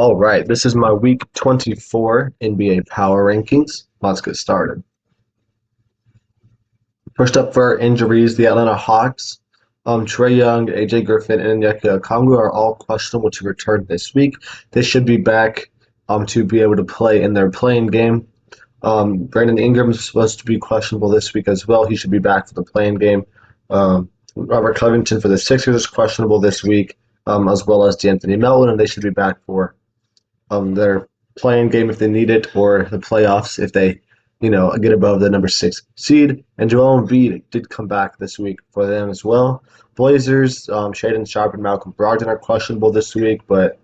All right, this is my week 24 NBA power rankings. Let's get started. First up for injuries, the Atlanta Hawks. Trae Young, AJ Griffin, and Onyeka Okongwu are all questionable to return this week. They should be back to be able to play in their playing game. Brandon Ingram is supposed to be questionable this week as well. He should be back for the playing game. Robert Covington for the Sixers is questionable this week, as well as D'Anthony Melton, and they should be back for their playing game if they need it, or the playoffs if they, get above the number 6 seed. And Joel Embiid did come back this week for them as well. Blazers, Shaedon Sharpe and Malcolm Brogdon are questionable this week, but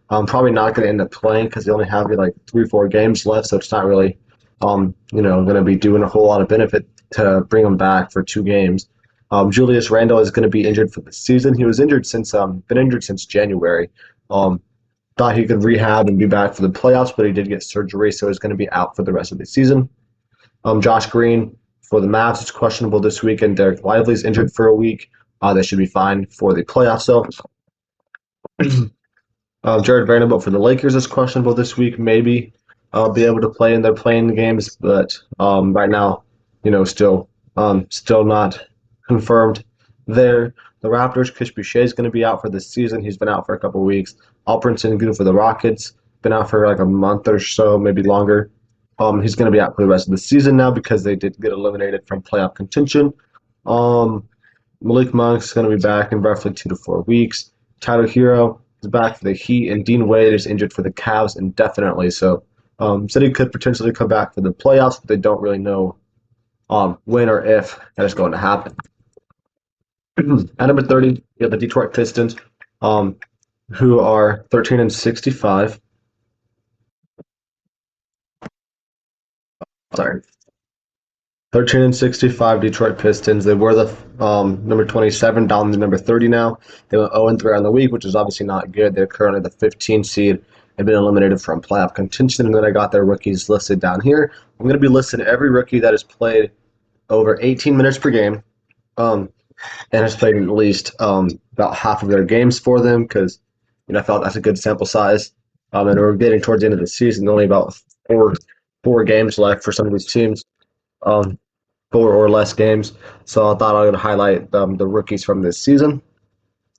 probably not going to end up playing because they only have like 3-4 games left, so it's not really, going to be doing a whole lot of benefit to bring them back for 2 games. Julius Randle is going to be injured for the season. He was injured been injured since January. Thought he could rehab and be back for the playoffs, but he did get surgery, so he's going to be out for the rest of the season. Josh Green for the Mavs is questionable this week, and Derek Lively is injured for a week. They should be fine for the playoffs, though. Jared Vanderbilt for the Lakers is questionable this week. Maybe be able to play in their playing games, but right now, still not confirmed there. The Raptors, Chris Boucher is going to be out for this season. He's been out for a couple of weeks. Alperen Sengun for the Rockets, been out for like a month or so, maybe longer. He's going to be out for the rest of the season now because they did get eliminated from playoff contention. Malik Monk is going to be back in roughly 2 to 4 weeks. Tyler Hero is back for the Heat, and Dean Wade is injured for the Cavs indefinitely. So said he could potentially come back for the playoffs, but they don't really know when or if that is going to happen. At number 30, you have the Detroit Pistons, who are 13-65. Sorry. 13-65 Detroit Pistons. They were the number 27, down to number 30 now. They went 0-3 on the week, which is obviously not good. They're currently the 15 seed and been eliminated from playoff contention. And then I got their rookies listed down here. I'm going to be listing every rookie that has played over 18 minutes per game. And has played at least about half of their games for them because, I felt that's a good sample size. And we're getting towards the end of the season, only about four games left for some of these teams, 4 or less games. So I thought I would highlight the rookies from this season.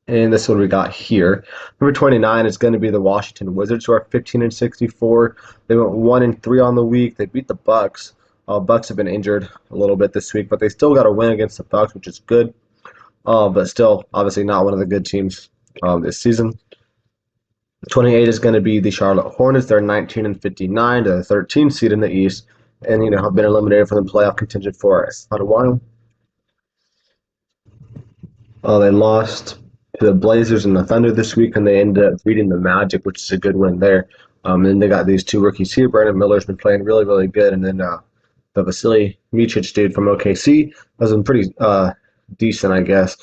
And this one we got here. Number 29 is going to be the Washington Wizards, who are 15-64. They went 1-3 on the week. They beat the Bucks. Bucks have been injured a little bit this week, but they still got a win against the Bucks, which is good. But still, obviously not one of the good teams this season. 28 is going to be the Charlotte Hornets. They're 19-59, the 13th seed in the East, and have been eliminated from the playoff contention for quite a while. They lost to the Blazers and the Thunder this week, and they ended up beating the Magic, which is a good win there. Then they got these 2 rookies here. Brandon Miller's been playing really, really good, and then the Vasily Micic dude from OKC has been pretty decent, I guess,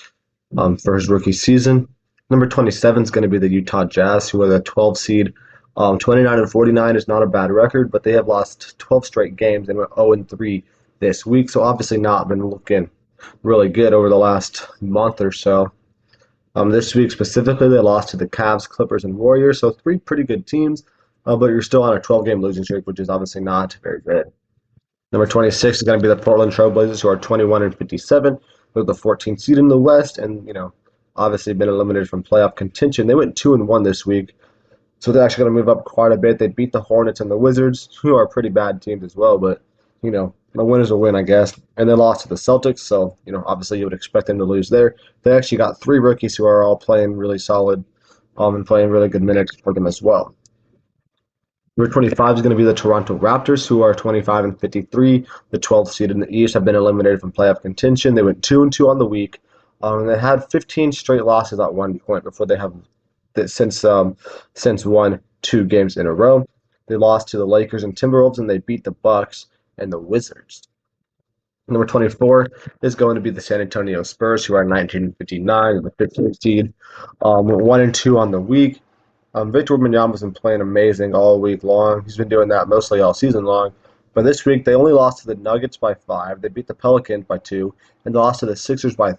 for his rookie season. Number 27 is going to be the Utah Jazz, who are the 12 seed. 29-49 is not a bad record, but they have lost 12 straight games and went 0-3 this week, so obviously not been looking really good over the last month or so. This week specifically, they lost to the Cavs, Clippers, and Warriors, so 3 pretty good teams, but you're still on a 12-game losing streak, which is obviously not very good. Number 26 is going to be the Portland Trail Blazers, who are 21-57. They're the 14th seed in the West, and obviously been eliminated from playoff contention. They went 2-1 this week, so they're actually going to move up quite a bit. They beat the Hornets and the Wizards, who are pretty bad teams as well, but a win is a win, I guess. And they lost to the Celtics, so obviously you would expect them to lose there. They actually got 3 rookies who are all playing really solid, and playing really good minutes for them as well. Number 25 is going to be the Toronto Raptors, who are 25-53. The 12th seed in the East, have been eliminated from playoff contention. They went 2-2 on the week. And they had 15 straight losses at one point before they have since won 2 games in a row. They lost to the Lakers and Timberwolves, and they beat the Bucks and the Wizards. Number 24 is going to be the San Antonio Spurs, who are 19-59, the 15th seed. 1-2 on the week. Victor Wembanyama's been playing amazing all week long. He's been doing that mostly all season long. But this week, they only lost to the Nuggets by 5. They beat the Pelicans by 2, and they lost to the Sixers by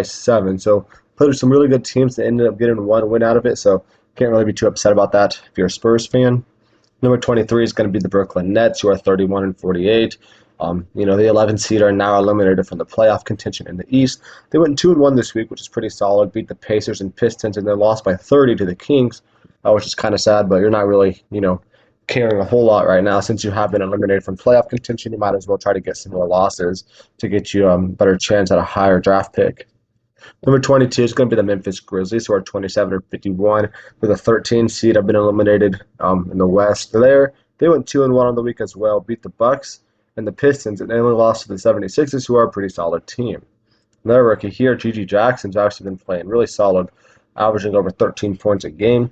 7. So played with some really good teams that ended up getting 1 win out of it. So Can't really be too upset about that if you're a Spurs fan. Number 23 is going to be the Brooklyn Nets, who are 31 and 48. The 11 seed are now eliminated from the playoff contention in the East. They went 2-1 this week, which is pretty solid. Beat the Pacers and Pistons, and they lost by 30 to the Kings, which is kind of sad. But you're not really, caring a whole lot right now since you have been eliminated from playoff contention. You might as well try to get some more losses to get you a better chance at a higher draft pick. Number 22 is going to be the Memphis Grizzlies, who are 27 or 51. With a 13 seed, have been eliminated in the West. They went 2-1 on the week as well, beat the Bucks and the Pistons, and they only lost to the 76ers, who are a pretty solid team. Another rookie here, G.G. Jackson's actually been playing really solid, averaging over 13 points a game.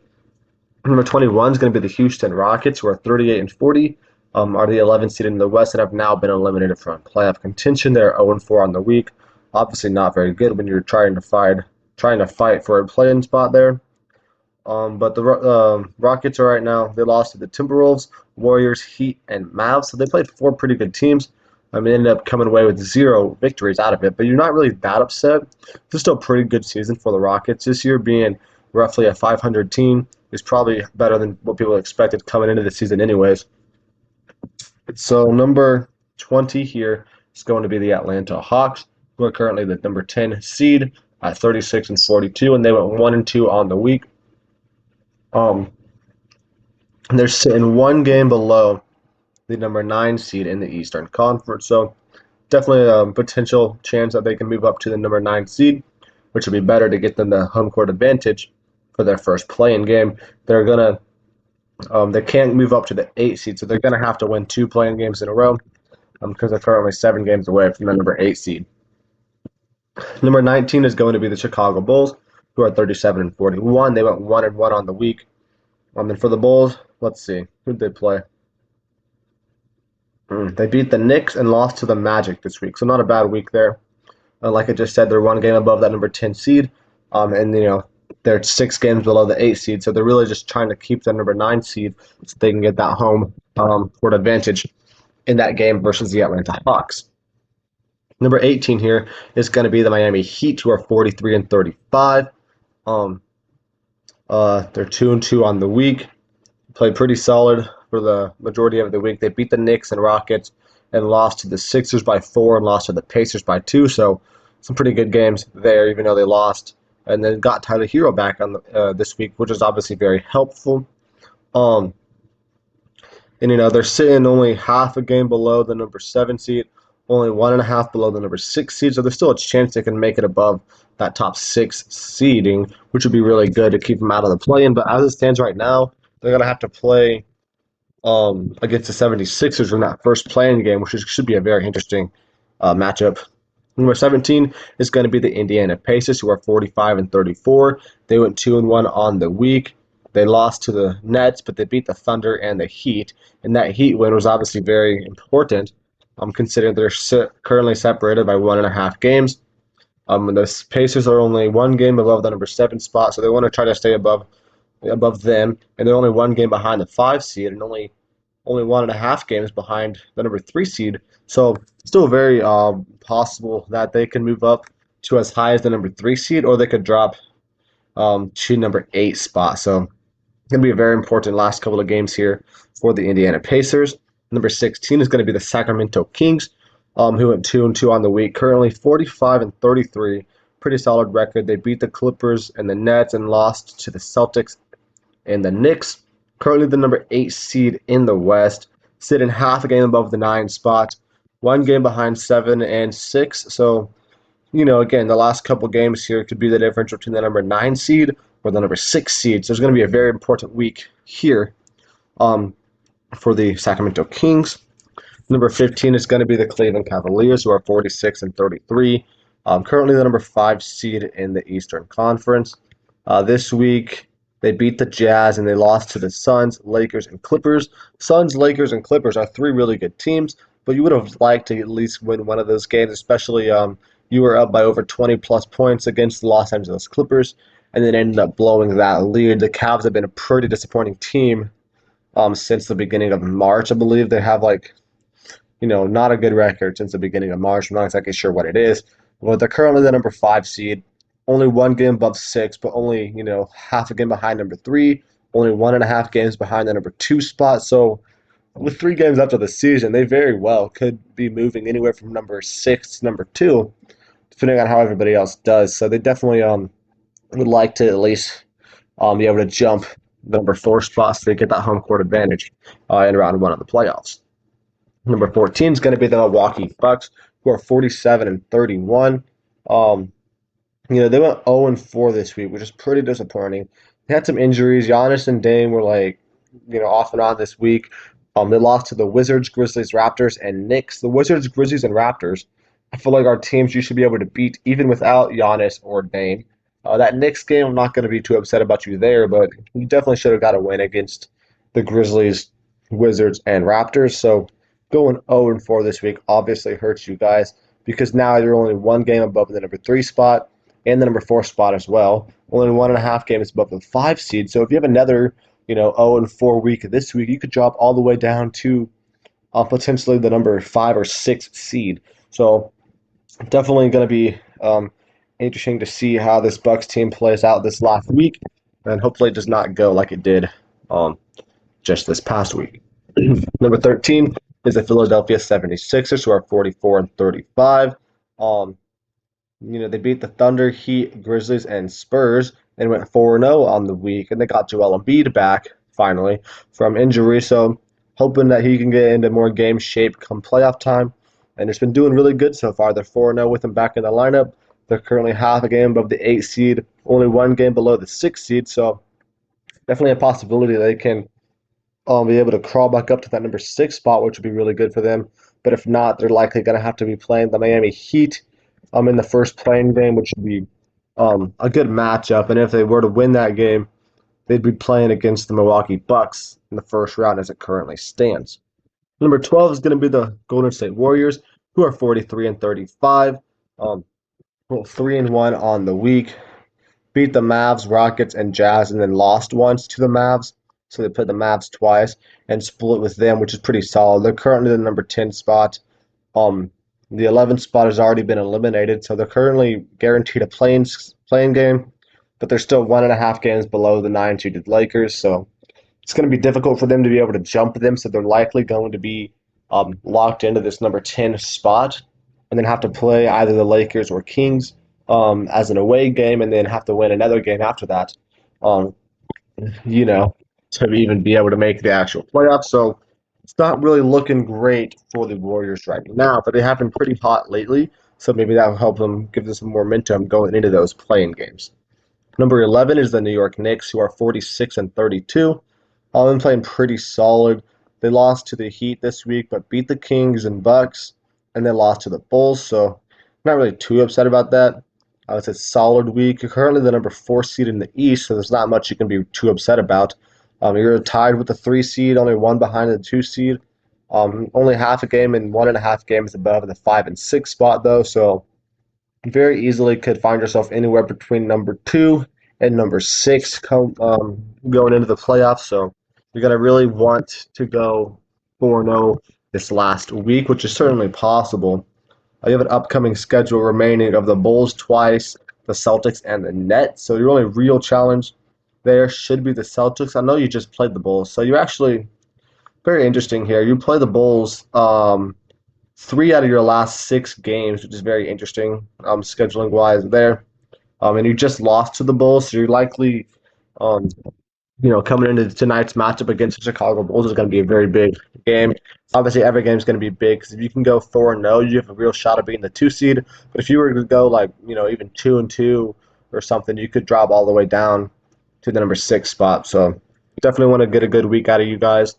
Number 21 is going to be the Houston Rockets, who are 38 and 40. Are the 11th seed in the West and have now been eliminated from playoff contention. They're 0-4 on the week. Obviously not very good when you're trying to fight for a play-in spot there. But the Rockets are right now. They lost to the Timberwolves, Warriors, Heat, and Mavs. So they played 4 pretty good teams. They ended up coming away with 0 victories out of it. But you're not really that upset. It's still a pretty good season for the Rockets this year, being roughly a 500 team. Is probably better than what people expected coming into the season anyways. So number 20 here is going to be the Atlanta Hawks, who are currently the number 10 seed at 36 and 42, and they went 1-2 on the week. They're sitting 1 game below the number 9 seed in the Eastern Conference, so definitely a potential chance that they can move up to the number 9 seed, which would be better to get them the home court advantage for their first play-in game. They can't move up to the 8 seed, so they're gonna have to win 2 play-in games in a row, because they're currently 7 games away from the number 8 seed. Number 19 is going to be the Chicago Bulls, who are 37 and 41. They went 1-1 on the week. And for the Bulls, let's see, who'd they play? They beat the Knicks and lost to the Magic this week, so not a bad week there. Like I just said, they're 1 game above that number 10 seed, and they're 6 games below the 8 seed, so they're really just trying to keep the number 9 seed so they can get that home court advantage in that game versus the Atlanta Hawks. Number 18 here is going to be the Miami Heat, who are 43 and 35. They're 2-2 on the week. Played pretty solid for the majority of the week. They beat the Knicks and Rockets and lost to the Sixers by 4 and lost to the Pacers by 2. So some pretty good games there, even though they lost. And then got Tyler Hero back on this week, which is obviously very helpful. They're sitting only half a game below the number 7 seed, only 1.5 below the number 6 seed. So there's still a chance they can make it above that top 6 seeding, which would be really good to keep them out of the play-in. But as it stands right now, they're going to have to play against the 76ers in that first play-in game, which should be a very interesting matchup. Number 17 is going to be the Indiana Pacers, who are 45 and 34. They went 2-1 on the week. They lost to the Nets, but they beat the Thunder and the Heat. And that Heat win was obviously very important, considering they're currently separated by 1.5 games. The Pacers are only 1 game above the number 7 spot, so they want to try to stay above them. And they're only 1 game behind the 5 seed and only 1.5 games behind the number 3 seed. So still very possible that they can move up to as high as the number 3 seed, or they could drop to number 8 spot. So it's going to be a very important last couple of games here for the Indiana Pacers. Number 16 is going to be the Sacramento Kings, who went 2-2 on the week. Currently 45 and 33, pretty solid record. They beat the Clippers and the Nets and lost to the Celtics and the Knicks. Currently the number 8 seed in the West, sitting half a game above the 9 spot, 1 game behind 7 and 6. So, again, the last couple games here could be the difference between the number 9 seed or the number 6 seed. So it's going to be a very important week here for the Sacramento Kings. Number 15 is going to be the Cleveland Cavaliers, who are 46 and 33. Currently the number 5 seed in the Eastern Conference. This week, they beat the Jazz and they lost to the Suns, Lakers, and Clippers. Suns, Lakers, and Clippers are 3 really good teams, but you would have liked to at least win one of those games, especially you were up by over 20-plus points against the Los Angeles Clippers and then ended up blowing that lead. The Cavs have been a pretty disappointing team since the beginning of March. I believe they have not a good record since the beginning of March. I'm not exactly sure what it is, but they're currently the number 5 seed only one game above six, but only, half a game behind number three, only 1.5 games behind the number two spot. So with 3 games after the season, they very well could be moving anywhere from number six to number two, depending on how everybody else does. So they definitely would like to at least be able to jump the number four spot so they get that home court advantage in round one of the playoffs. Number 14 is going to be the Milwaukee Bucks, who are 47 and 31. Um, they went 0 and 4 this week, which is pretty disappointing. They had some injuries. Giannis and Dame were like, off and on this week. They lost to the Wizards, Grizzlies, Raptors, and Knicks. The Wizards, Grizzlies, and Raptors, I feel like our teams you should be able to beat even without Giannis or Dame. That Knicks game, I'm not going to be too upset about you there, but you definitely should have got a win against the Grizzlies, Wizards, and Raptors. So going 0 and 4 this week obviously hurts you guys because now you're only 1 game above the number three spot and the number four spot as well. Only 1.5 games above the five seed. So if you have another, 0 and 4 week this week, you could drop all the way down to potentially the number five or six seed. So definitely going to be interesting to see how this Bucks team plays out this last week, and hopefully it does not go like it did um, just this past week. Number 13 is the Philadelphia 76ers, who are 44 and 35. They beat the Thunder, Heat, Grizzlies, and Spurs and went 4-0 on the week, and they got Joel Embiid back finally from injury, so hoping that he can get into more game shape come playoff time. And it's been doing really good so far. They're 4-0 with him back in the lineup. They're currently half a game above the 8 seed, only 1 game below the 6 seed, so definitely a possibility they can be able to crawl back up to that number 6 spot, which would be really good for them. But if not, they're likely going to have to be playing the Miami Heat in the first playing game, which would be a good matchup. And if they were to win that game, they'd be playing against the Milwaukee Bucks in the first round as it currently stands. Number 12 is going to be the Golden State Warriors, who are 43 and 35. 3-1 on the week. Beat the Mavs, Rockets, and Jazz, and then lost once to the Mavs. So they played the Mavs twice and split with them, which is pretty solid. They're currently the number 10 spot. The 11th spot has already been eliminated, so they're currently guaranteed a playing game, but they're still 1.5 games below the 9 seeded Lakers. So it's going to be difficult for them to be able to jump them. So they're likely going to be locked into this number 10 spot, and then have to play either the Lakers or Kings as an away game, and then have to win another game after that. Um, to even be able to make the actual playoffs. So it's not really looking great for the Warriors right now, but they have been pretty hot lately. So maybe that will help them give them some momentum going into those playing games. Number 11 is the New York Knicks, who are 46 and 32. All been playing pretty solid. They lost to the Heat this week, but beat the Kings and Bucks, and then lost to the Bulls. So I'm not really too upset about that. It's a solid week. You're currently the number 4 seed in the East, so there's not much you can be too upset about. You're tied with the 3 seed, only one behind the 2 seed. Only half a game and 1.5 games above the 5 and 6 spot, though. So you very easily could find yourself anywhere between number 2 and number 6 going into the playoffs. So you're going to really want to go 4-0 this last week, which is certainly possible. You have an upcoming schedule remaining of the Bulls twice, the Celtics, and the Nets. So your only real challenge there should be the Celtics. I know you just played the Bulls, so you're actually very interesting here. You play the Bulls 3 out of your last 6 games, which is very interesting scheduling wise there. And you just lost to the Bulls, so you're likely, coming into tonight's matchup against the Chicago Bulls is going to be a very big game. Obviously, every game is going to be big because if you can go 4-0, you have a real shot of being the 2 seed. But if you were to go even 2-2 or something, you could drop all the way down to the number 6 spot. So definitely want to get a good week out of you guys.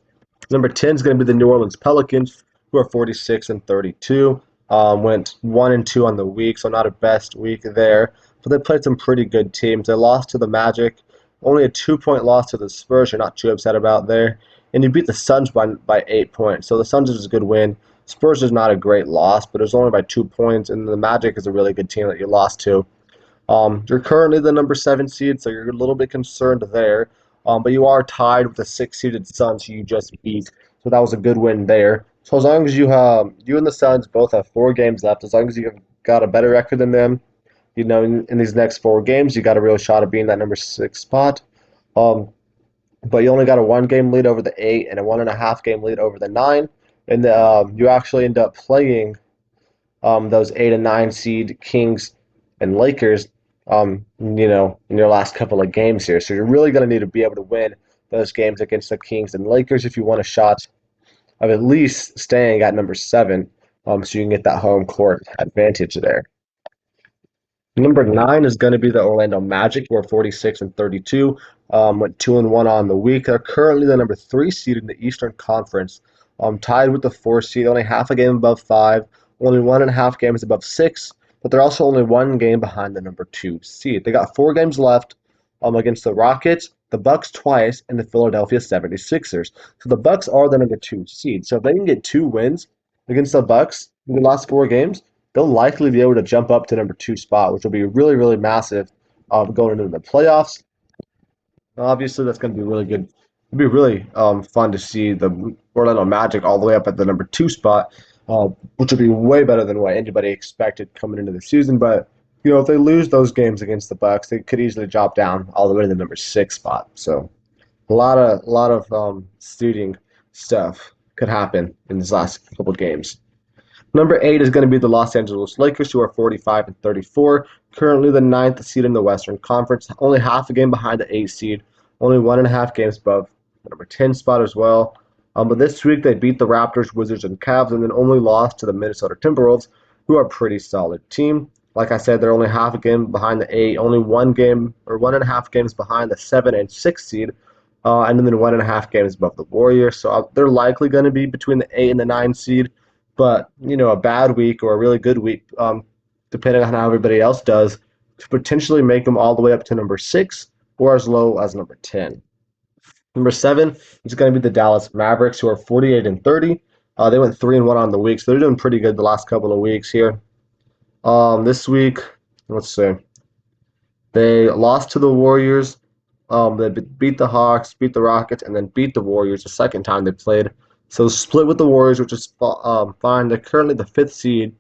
Number 10 is going to be the New Orleans Pelicans, who are 46 and 32. Went 1-2 on the week, so not a best week there. But they played some pretty good teams. They lost to the Magic, only a 2-point loss to the Spurs. You're not too upset about there. And you beat the Suns by 8 points. So the Suns is a good win. Spurs is not a great loss, but it was only by 2 points. And the Magic is a really good team that you lost to. You're currently the number 7 seed, so you're a little bit concerned there. But you are tied with the 6-seeded Suns you just beat, so that was a good win there. So as long as you and the Suns both have 4 games left, as long as you've got a better record than them, in these next 4 games, you got a real shot of being that number 6 spot. Um, but you only got a 1 game lead over the 8 and a 1.5 game lead over the 9. And you actually end up playing those 8 and 9 seed Kings and Lakers, in your last couple of games here. So you're really going to need to be able to win those games against the Kings and Lakers if you want a shot of at least staying at number 7, so you can get that home court advantage there. Number 9 is going to be the Orlando Magic, who are 46-32, went 2-1 on the week. They're currently the number 3 seed in the Eastern Conference, tied with the 4 seed, only half a game above 5, only 1.5 games above 6, but they're also only 1 game behind the number 2 seed. They got 4 games left against the Rockets, the Bucks twice, and the Philadelphia 76ers. So the Bucks are the number 2 seed. So if they can get 2 wins against the Bucks in the last 4 games, they'll likely be able to jump up to number 2 spot, which will be really, really massive going into the playoffs. Obviously, that's going to be really good. It'll be really fun to see the Orlando Magic all the way up at the number 2 spot, which will be way better than what anybody expected coming into the season. But if they lose those games against the Bucks, they could easily drop down all the way to the number 6 spot. So a lot of seeding stuff could happen in these last couple games. Number 8 is going to be the Los Angeles Lakers, who are 45-34, currently the 9th seed in the Western Conference, only half a game behind the 8 seed, only 1.5 games above the number 10 spot as well. But this week they beat the Raptors, Wizards, and Cavs, and then only lost to the Minnesota Timberwolves, who are a pretty solid team. Like I said, they're only half a game behind the 8, only 1 game or 1.5 games behind the 7 and 6 seed, and then 1.5 games above the Warriors. So they're likely going to be between the 8 and the 9 seed. But, a bad week or a really good week, depending on how everybody else does, to potentially make them all the way up to number 6 or as low as number 10. Number 7 is going to be the Dallas Mavericks, who are 48-30. They went 3-1 on the week, so they're doing pretty good the last couple of weeks here. This week, let's see, they lost to the Warriors. They beat the Hawks, beat the Rockets, and then beat the Warriors the second time they played. So split with the Warriors, which is fine. They're currently the 5th seed,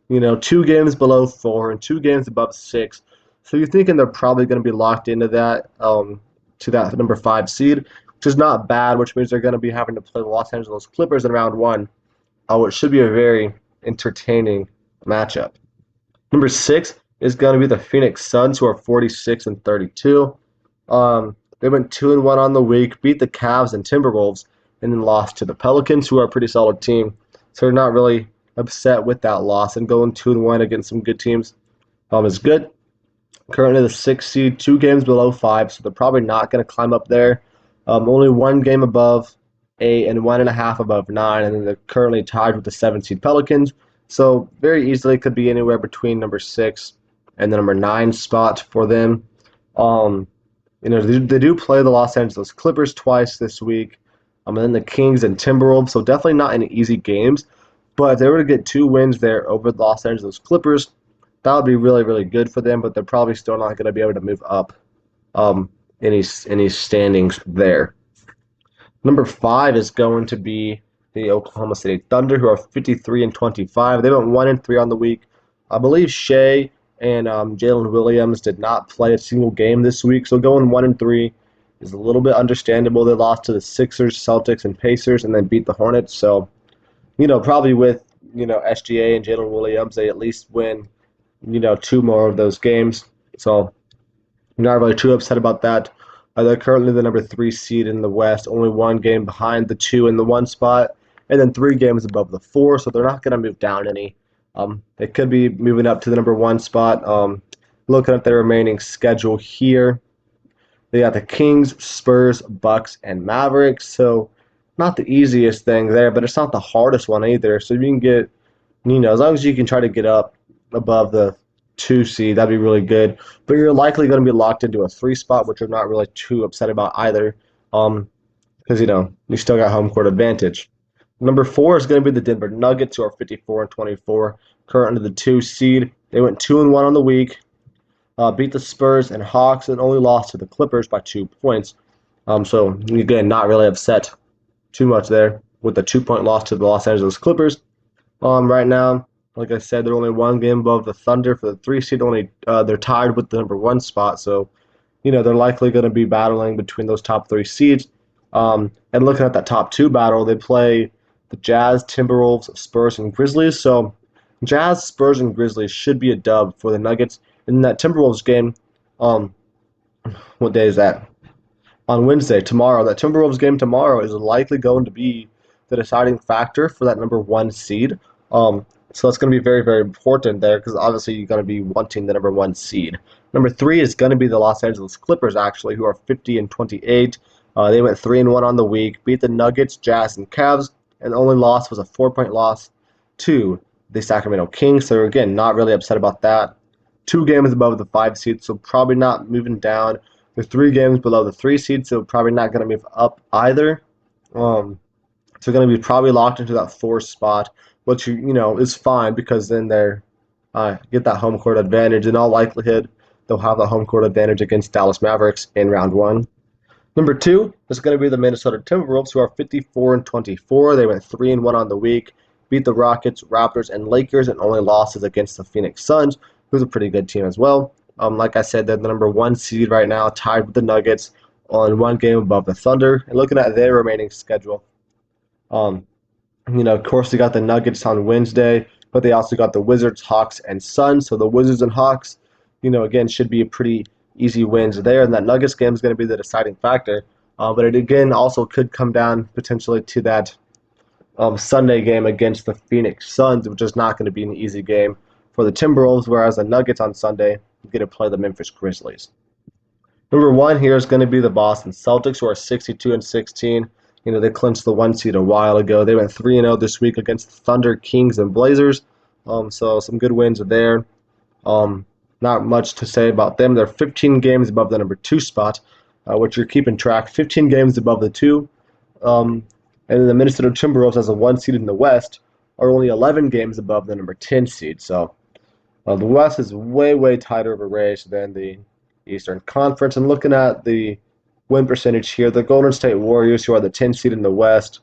2 games below 4 and 2 games above 6. So you're thinking they're probably going to be locked into that, to that number 5 seed, which is not bad, which means they're going to be having to play the Los Angeles Clippers in round 1, which should be a very entertaining matchup. Number 6 is going to be the Phoenix Suns, who are 46-32. They went 2-1 on the week, beat the Cavs and Timberwolves, and then lost to the Pelicans, who are a pretty solid team. So they're not really upset with that loss, and going 2-1 against some good teams is good. Currently the 6th seed, 2 games below 5, so they're probably not going to climb up there. Only 1 game above 8 and 1.5 above 9, and then they're currently tied with the 7th seed Pelicans. So very easily could be anywhere between number 6 and the number 9 spot for them. They do play the Los Angeles Clippers twice this week. And then the Kings and Timberwolves, so definitely not any easy games. But if they were to get 2 wins there over the Los Angeles Clippers, that would be really, really good for them. But they're probably still not going to be able to move up any standings there. Number 5 is going to be the Oklahoma City Thunder, who are 53-25. They went 1-3 on the week. I believe Shea and Jalen Williams did not play a single game this week, so going 1-3 is a little bit understandable. They lost to the Sixers, Celtics, and Pacers, and then beat the Hornets. So, probably with, SGA and Jalen Williams, they at least win, 2 more of those games. So, I'm not really too upset about that. They're currently the number 3 seed in the West, only 1 game behind the 2 in the 1 spot, and then 3 games above the 4, so they're not going to move down any. They could be moving up to the number 1 spot. Looking at their remaining schedule here, they got the Kings, Spurs, Bucks, and Mavericks. So not the easiest thing there, but it's not the hardest one either. So if you can get, as long as you can try to get up above the 2 seed, that'd be really good. But you're likely going to be locked into a 3 spot, which I'm not really too upset about either, because you still got home court advantage. Number 4 is going to be the Denver Nuggets, who are 54-24, currently the 2 seed. They went 2-1 on the week. Beat the Spurs and Hawks, and only lost to the Clippers by 2 points. So, again, not really upset too much there with the 2-point loss to the Los Angeles Clippers right now. Like I said, they're only one game above the Thunder for the 3 seed. Only they're tied with the number 1 spot, so they're likely going to be battling between those top 3 seeds. And looking at that top 2 battle, they play the Jazz, Timberwolves, Spurs, and Grizzlies. So Jazz, Spurs, and Grizzlies should be a dub for the Nuggets. In that Timberwolves game, um, what day is that? On Wednesday, tomorrow. That Timberwolves game tomorrow is likely going to be the deciding factor for that number 1 seed. So that's going to be very, very important there because obviously you're going to be wanting the number 1 seed. Number 3 is going to be the Los Angeles Clippers, actually, who are 50-28. They went 3-1 on the week, beat the Nuggets, Jazz, and Cavs, and the only loss was a 4-point loss to the Sacramento Kings. So again, not really upset about that. 2 games above the 5 seed, so probably not moving down. They're 3 games below the 3 seed, so probably not going to move up either. So going to be probably locked into that 4th spot, which is fine because then they're get that home court advantage. In all likelihood, they'll have the home court advantage against Dallas Mavericks in round 1. Number 2 is going to be the Minnesota Timberwolves, who are 54-24. They went 3-1 on the week, beat the Rockets, Raptors, and Lakers, and only losses against the Phoenix Suns, who's a pretty good team as well. Like I said, they're the number 1 seed right now, tied with the Nuggets on 1 game above the Thunder. And looking at their remaining schedule, of course, they got the Nuggets on Wednesday, but they also got the Wizards, Hawks, and Suns. So the Wizards and Hawks, again, should be a pretty easy wins there. And that Nuggets game is going to be the deciding factor. But it, again, also could come down potentially to that Sunday game against the Phoenix Suns, which is not going to be an easy game for the Timberwolves, whereas the Nuggets on Sunday get to play the Memphis Grizzlies. Number 1 here is going to be the Boston Celtics, who are 62-16. They clinched the 1 seed a while ago. They went 3-0 this week against the Thunder, Kings, and Blazers. So some good wins there. Not much to say about them. They're 15 games above the number 2 spot, which you're keeping track. 15 games above the 2. And the Minnesota Timberwolves, as a 1 seed in the West, are only 11 games above the number 10 seed. So the West is way, way tighter of a race than the Eastern Conference. And looking at the win percentage here, the Golden State Warriors, who are the 10 seed in the West,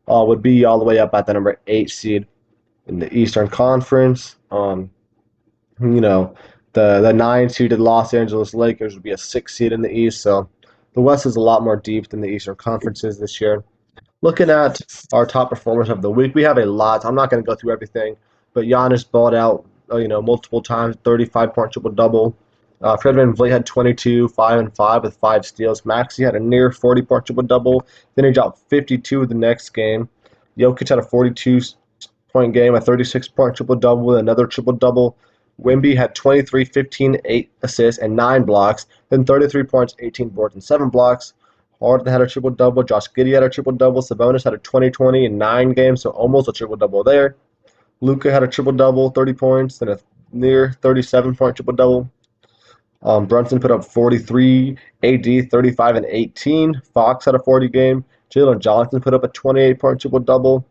would be all the way up at the number 8 seed in the Eastern Conference. The 9 seeded Los Angeles Lakers would be a 6 seed in the East. So the West is a lot more deep than the Eastern Conferences this year. Looking at our top performers of the week, we have a lot. I'm not going to go through everything, but Giannis balled out, multiple times, 35-point triple-double. Fred VanVleet had 22, 5 and 5 with 5 steals. Maxey had a near 40-point triple-double. Then he dropped 52 the next game. Jokic had a 42-point game, a 36-point triple-double with another triple-double. Wemby had 23, 15, 8 assists, and 9 blocks. Then 33 points, 18 boards, and 7 blocks. Harden had a triple-double. Josh Giddey had a triple-double. Sabonis had a 20-20 in 9 games, so almost a triple-double there. Luka had a triple-double, 30 points, then a near 37-point triple-double. Brunson put up 43, AD 35 and 18. Fox had a 40 game. Jalen Johnson put up a 28-point triple-double.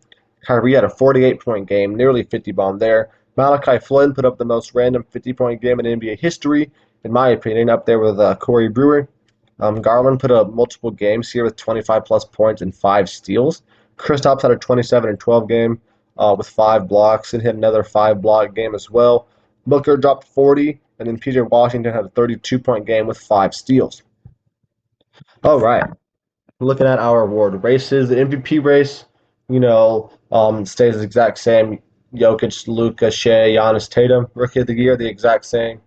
Kyrie had a 48-point game, nearly 50 bomb there. Malachi Flynn put up the most random 50-point game in NBA history, in my opinion, up there with Corey Brewer. Garland put up multiple games here with 25-plus points and 5 steals. Kristaps had a 27 and 12 game with 5 blocks and hit another 5-block game as well. Booker dropped 40, and then PJ Washington had a 32-point game with 5 steals. All right. Looking at our award races, the MVP race, stays the exact same. Jokic, Luka, Shea, Giannis, Tatum. Rookie of the Year, the exact same.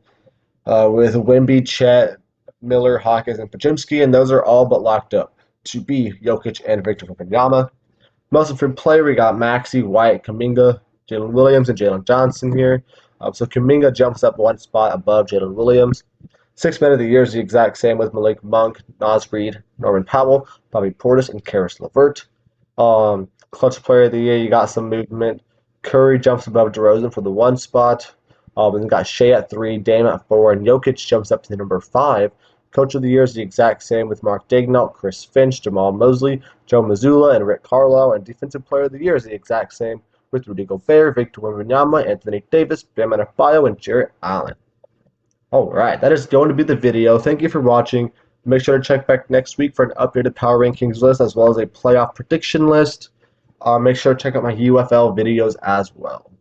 With Wemby, Chet, Miller, Hawkins, and Podziemski, and those are all but locked up to be Jokic and Victor Wembanyama. Most improved player, we got Maxey, White, Kuminga, Jalen Williams, and Jalen Johnson here. So Kuminga jumps up 1 spot above Jalen Williams. 6 Man of the Year is the exact same with Malik Monk, Naz Reid, Norman Powell, Bobby Portis, and Karis LeVert. Clutch Player of the Year, you got some movement. Curry jumps above DeRozan for the 1 spot. And you got Shea at 3, Dame at 4, and Jokic jumps up to the number 5. Coach of the Year is the exact same with Mark Daigneault, Chris Finch, Jamal Mosley, Joe Mazzulla, and Rick Carlisle. And Defensive Player of the Year is the exact same with Rudy Gobert, Victor Wembanyama, Anthony Davis, Bam Adebayo, and Jarrett Allen. All right, that is going to be the video. Thank you for watching. Make sure to check back next week for an updated power rankings list as well as a playoff prediction list. Make sure to check out my UFL videos as well.